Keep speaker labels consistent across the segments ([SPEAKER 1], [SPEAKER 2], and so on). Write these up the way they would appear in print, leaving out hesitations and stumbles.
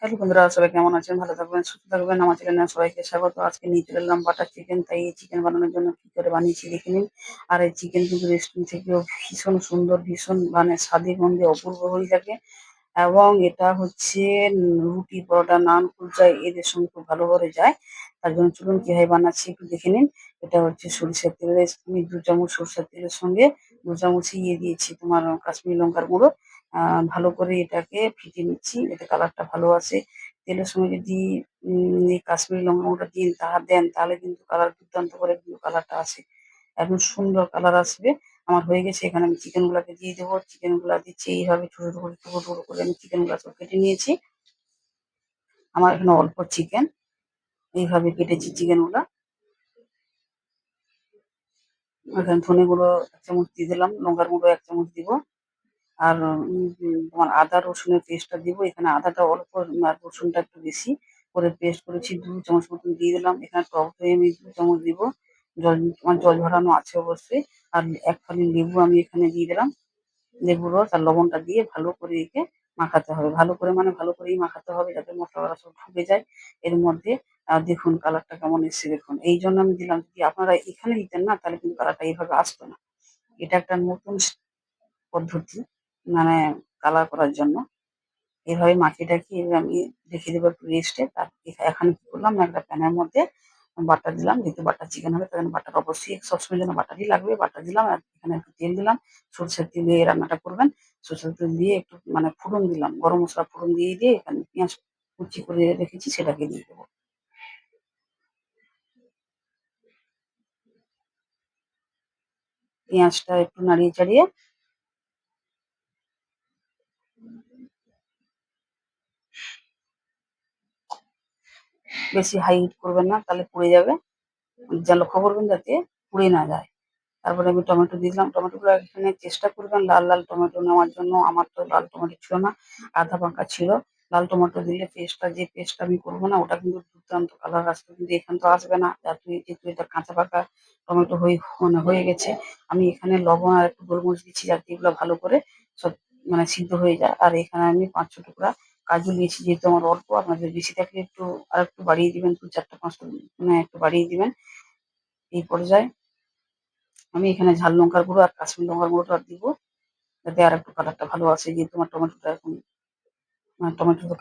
[SPEAKER 1] Hello বন্ধুরা, সবাই কেমন আছেন? ভালো থাকবেন, সুস্থ থাকবেন। আমার চ্যানেলে সবাইকে স্বাগত। আজকে নিয়ে চলে এলাম বাটার চিকেন। তাই এই চিকেন বানানোর জন্য কি করে বানিয়েছি দেখে নিন। আর এই চিকেন কিন্তু রেস্টুরেন্ট থেকেও ভীষণ সুন্দর, ভীষণ মানে স্বাদে গন্ধে অপূর্ব হয়ে থাকে। এবং এটা হচ্ছে রুটি, পরোটা, নান, কুলচা এদের সঙ্গে খুব ভালোভাবে যায়। তার জন্য চলুন কিভাবে বানাচ্ছি একটু দেখে নিন। এটা হচ্ছে সরিষার তেল। আমি ২ চামচ সরিষার তেলের সঙ্গে ২ চামচ ইয়ে দিয়েছি তোমার কাশ্মীরি লঙ্কার গুঁড়ো। ভালো করে এটাকে ফেটিয়ে নিচ্ছি যাতে কালারটা ভালো আসে। তেলের সঙ্গে যদি এই কাশ্মীরি লঙ্কা গুঁড়োটা দেন তাহলে কিন্তু কালার দুর্দান্ত করে কিন্তু কালারটা আসে। একদম সুন্দর কালার আসবে। আমার হয়ে গেছে, এখানে আমি চিকেন গুলাকে দিয়ে দেবো। চিকেন গুলা দিচ্ছি এইভাবে ছোট ছোট করে টুকরো টুকরো করে আমি চিকেন গুলা সব কেটে নিয়েছি। আমার এখানে অল্প চিকেন, এইভাবে কেটেছি চিকেন গুলা। এখানে ধনে গুঁড়ো ১ চামচ দিয়ে দিলাম, লঙ্কার গুঁড়ো ১ চামচ দিব। আর তোমার আদা রসুনের পেস্টটা দিব। এখানে আদাটা অল্প আর রসুনটা একটু বেশি করে পেস্ট করেছি। ২ চামচ মতন দিয়ে দিলাম। এখানে টক দই আমি ২ চামচ দিব। তোমার জল ঝরানো আছে অবশ্যই। আর ১ ফালি লেবু আমি এখানে দিয়ে দিলাম। লেবুর রস আর লবণটা দিয়ে ভালো করে একে মাখাতে হবে। ভালো করে মানে ভালো করেই মাখাতে হবে যাতে মসলাটা সব ঢুকে যায় এর মধ্যে। দেখুন কালারটা কেমন এসছে দেখুন। এইজন্য আমি দিলাম। যদি আপনারা এখানে দিতেন না তাহলে কিন্তু কালারটা এইভাবে আসতো না। এটা একটা নতুন পদ্ধতি মানে কালার করার জন্য। এভাবে মাখিয়ে টাখিয়ে এবার আমি রেখে দেবো একটু রেস্টে। এখন কি করলাম, একটা প্যানের মধ্যে বাটার দিলাম। যেহেতু বাটার চিকেন হবে তাই জন্য বাটার অবশ্যই সবসময় যেন বাটারই লাগবে। বাটার দিলাম আর এখানে একটু তেল দিলাম। সরষের তেল দিয়ে রান্নাটা করবেন। সরষের তেল দিয়ে একটু মানে ফোড়ন দিলাম। গরম মসলা ফোড়ন দিয়ে এখানে পেঁয়াজ কুচি করে রেখেছি সেটাকে দিয়ে দেবো। পেঁয়াজটা একটু নাড়িয়ে চাড়িয়ে বেশি হাই হিট করবেন না তাহলে পুড়ে যাবে। যা লক্ষ্য করবেন যাতে পুড়ে না যায়। তারপরে আমি টমেটো দিলাম। টমেটোগুলো এখানে চেষ্টা করবেন লাল, লাল টমেটো নেওয়ার জন্য। আমার তো লাল টমেটো ছিল না, আধা পাকা ছিল। লাল টমেটো দিলে যে পেস্টটা আমি করব না ওটা কিন্তু দুর্দান্ত কালার আসবে। কিন্তু এখানে তো আসবে না। যেহেতু এটা কাঁচা পাকা টমেটো মানে হয়ে গেছে। আমি এখানে লবণ আর একটু গোলমরিচ দিচ্ছি যাতে এগুলো ভালো করে সব মানে সিদ্ধ হয়ে যায়। আর এখানে আমি ৫-৬ টুকরা কাজু নিয়েছি। যেহেতু আমার অল্প, আপনাদের বেশি থাকলে একটু আরেকটু বাড়িয়ে দিবেন। ২-৪টা ৫টা মানে একটু বাড়িয়ে দিবেন। এই পর্যায়ে আমি এখানে ঝাল লঙ্কার গুঁড়ো আর কাশ্মীরি লঙ্কার গুঁড়োটা দিব যাতে আরেকটু কালারটা ভালো আসে। যেহেতু আমার টমেটোটা এখন মানে টমেটো তো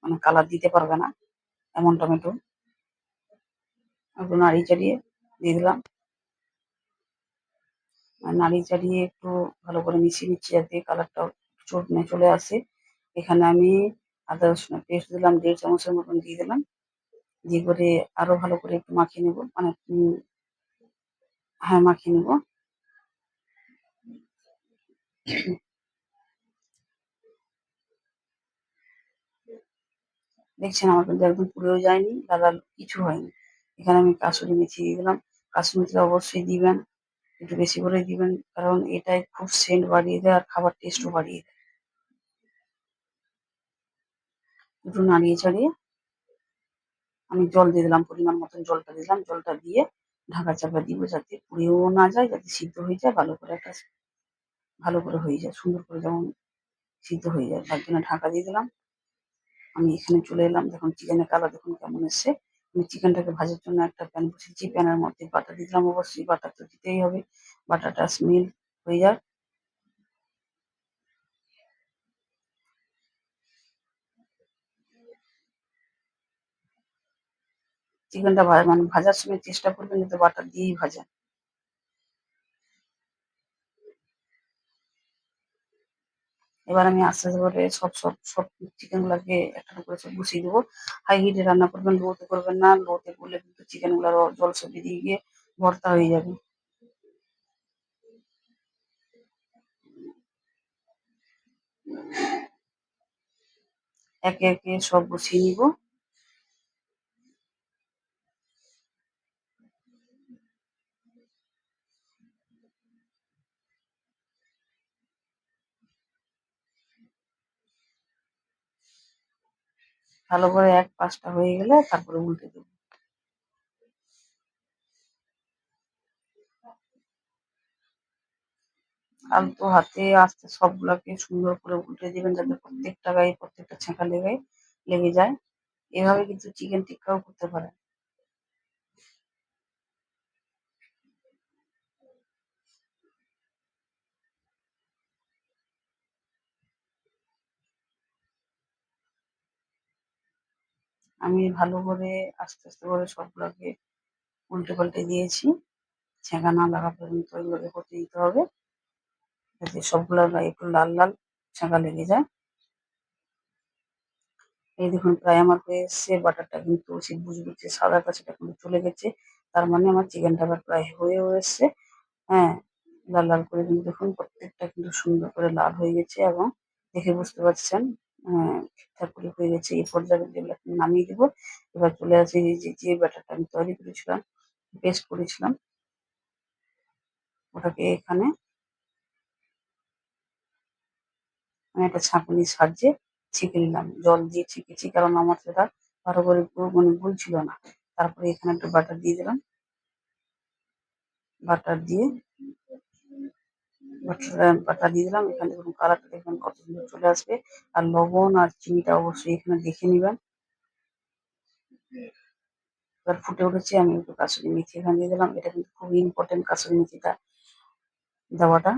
[SPEAKER 1] মানে কালার দিতে পারবে না এমন টমেটো। একটু নাড়িয়ে চাড়িয়ে দিয়ে দিলাম। আর নাড়িয়ে চাড়িয়ে একটু ভালো করে মিশিয়ে নিচ্ছি যাতে কালারটা চলে আসে। এখানে আমি আদা রসুনের পেস্ট দিলাম ১.৫ চামচের মতন দিয়ে দিলাম। দিয়ে করে আরো ভালো করে একটু মাখিয়ে নেব। মানে হ্যাঁ, মাখিয়ে নেব। দেখছেন আমার কিন্তু একদম পুড়েও যায়নি, লাল লাল কিছু হয়নি। এখানে আমি কাসুরি মেথি দিয়ে দিলাম। কাসুরি মেথিটা অবশ্যই দিবেন। একটু বেশি করে দিবেন কারণ এটায় খুব সেন্ট বাড়িয়ে দেয় আর খাবার টেস্টও বাড়িয়ে দেয়। একটু নাড়িয়ে চাড়িয়ে আমি জল দিয়ে দিলাম, পরিমাণ মতন জলটা দিলাম। জলটা দিয়ে ঢাকা চাপা দিব যাতে পুড়েও না যায়, যাতে সিদ্ধ হয়ে যায় ভালো করে হয়ে যায়। সুন্দর করে যেমন সিদ্ধ হয়ে যায় তার জন্য ঢাকা দিয়ে দিলাম। আমি এখানে চলে এলাম। দেখুন চিকেনের কালার দেখুন কেমন এসছে। আমি চিকেনটাকে ভাজার জন্য একটা প্যান বসিয়েছি। প্যানের মধ্যে বাটার দিয়ে দিলাম। অবশ্যই বাটার তো দিতেই হবে। বাটারটা স্মেল হয়ে যাক। চিকেনটা মানে ভাজার সময় চেষ্টা করবেন যাতে বাটার দিয়েই ভাজেন। এবার আমি আস্তে, আস্তে করে সব চিকেন গুলাকে একটা করে সব বসিয়ে দেবো। হাই হিট এ রান্না করবেন, লো তে করবেন না। লো তে করলে কিন্তু চিকেন গুলার জল সব বেরিয়ে গিয়ে ভর্তা হয়ে যাবে। একে, একে সব বসিয়ে নিব। ভালো করে এক পাশটা হয়ে গেলে তারপরে উল্টে দেব। আলতো হাতে আস্তে সবগুলাকে সুন্দর করে উল্টে দিবেন যাতে প্রত্যেকটা গায়ে প্রত্যেকটা ছ্যাঁকা লেগে লেগে যায়। এভাবে কিন্তু চিকেন টিক্কাও করতে পারেন। আমি ভালো করে আস্তে, আস্তে করে সবগুলাকে উল্টে পাল্টে দিয়েছি। ছেঁকা না লাগা পর্যন্ত এগুলোকে হতে দিতে হবে। যাতে সবগুলার গায়ে একটু লাল, লাল ছেঁকা লেগে যায়। এই দেখুন প্রায় আমার হয়ে এসছে। বাটারটা কিন্তু সেই বুজবুজে সাদাটা সেটা কিন্তু চলে গেছে। তার মানে আমার চিকেনটা এবার প্রায় হয়েও এসছে। হ্যাঁ, লাল, লাল করে কিন্তু দেখুন প্রত্যেকটা কিন্তু সুন্দর করে লাল হয়ে গেছে এবং দেখে বুঝতে পারছেন ঠিকঠাক করে হয়ে গেছে। এই পর্যায়ে কিন্তু এগুলো এখন নামিয়ে দিব। এবার চলে আসি এই যে ব্যাটারটা আমি তৈরি করেছিলাম, পেস্ট করেছিলাম ওটাকে এখানে আমি একটা ছাঁকনির সাহায্যে ছেঁকে নিলাম। জল দিয়ে ছেঁকেছি কারণ আমার সেটা ভালো করে মানে গুলছিল না। তারপরে এখানে একটু বাটার দিয়ে দিলাম। বাটার দিয়ে বাটার দিয়ে দিলাম। এখানে দেখুন কালারটা দেখবেন কত সুন্দর চলে আসবে। আর লবণ আর চিনিটা অবশ্যই এখানে দেখে নিবেন। এবার ফুটে উঠেছে আমি একটু কাসুরি মেথি এখানে দিয়ে দিলাম। এটা কিন্তু খুবই ইম্পোর্টেন্ট কাসুরি মেথিটা দেওয়াটা।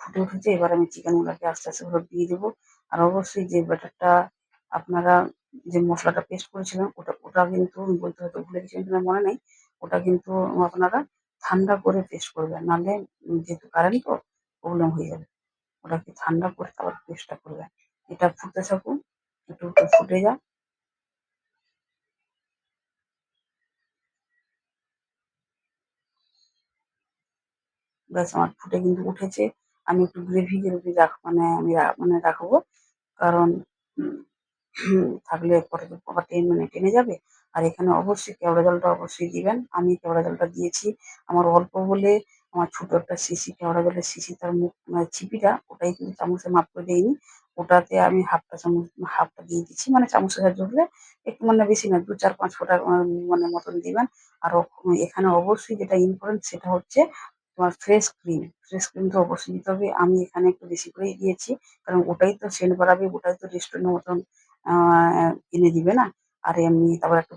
[SPEAKER 1] ফুটে উঠেছে এবার আমি চিকেন গুলাকে আস্তে, আস্তে করে দিয়ে দেবো। আর অবশ্যই যে ব্যাটারটা আপনারা যে মসলাটা পেস্ট করেছিলেন ওটা কিন্তু আমি বলতে হয়তো ভুলে গেছি কিনা মনে নেই। ওটা কিন্তু আপনারা ঠান্ডা করে পেস্ট করবেন। নাহলে যেহেতু কারেন্ট তো প্রবলেম হয়ে যাবে। ওটাকে ঠান্ডা করে তারপর পেস্টটা করবেন। এটা ফুটতে থাকুক, একটু, একটু ফুটে যাক। ব্যাস আমার ফুটে কিন্তু উঠেছে। আমি একটু গ্রেভি, গ্রেভি মানে আমি মানে রাখবো। কারণ থাকলে পরে তো আবার মানে টেনে যাবে। আর এখানে অবশ্যই কেওড়া জলটা অবশ্যই দিবেন। আমি কেওড়া জলটা দিয়েছি। আমার অল্প বলে আমার ছোট একটা শিশি কেওড়া জলের শিশি তার মুখ মানে চিপিটা ওটাই কিন্তু চামচে মাপ করে দেইনি। ওটাতে আমি হাফটা চামচ হাফটা দিয়ে দিচ্ছি। মানে চামচের সাহায্যে হলে একটু মানে বেশি না ২, ৪, ৫ ফোঁটা মানে মতন দিবেন। আর এখানে অবশ্যই যেটা ইম্পোর্টেন্ট সেটা হচ্ছে তোমার ফ্রেশ ক্রিম। ফ্রেশ ক্রিমটা অবশ্যই দিতে হবে। আমি এখানে একটু বেশি করেই দিয়েছি। কারণ ওটাই তো সেন্ট বাড়াবে, ওটাই তো রেস্টুরেন্টের মতন আ এনে দিবে না? আর এমনি তারপর একটু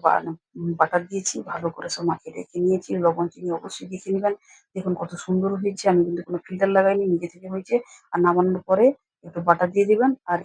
[SPEAKER 1] বাটার দিয়েছি। ভালো করে সব মাখিয়ে রেখে নিয়েছি। লবণ, চিনি অবশ্যই দেখে নিবেন। দেখুন কত সুন্দর হয়েছে। আমি কিন্তু কোনো ফিল্টার লাগাইনি। নিজে থেকে হয়েছে। আর নামানোর পরে একটু বাটার দিয়ে দিবেন। আর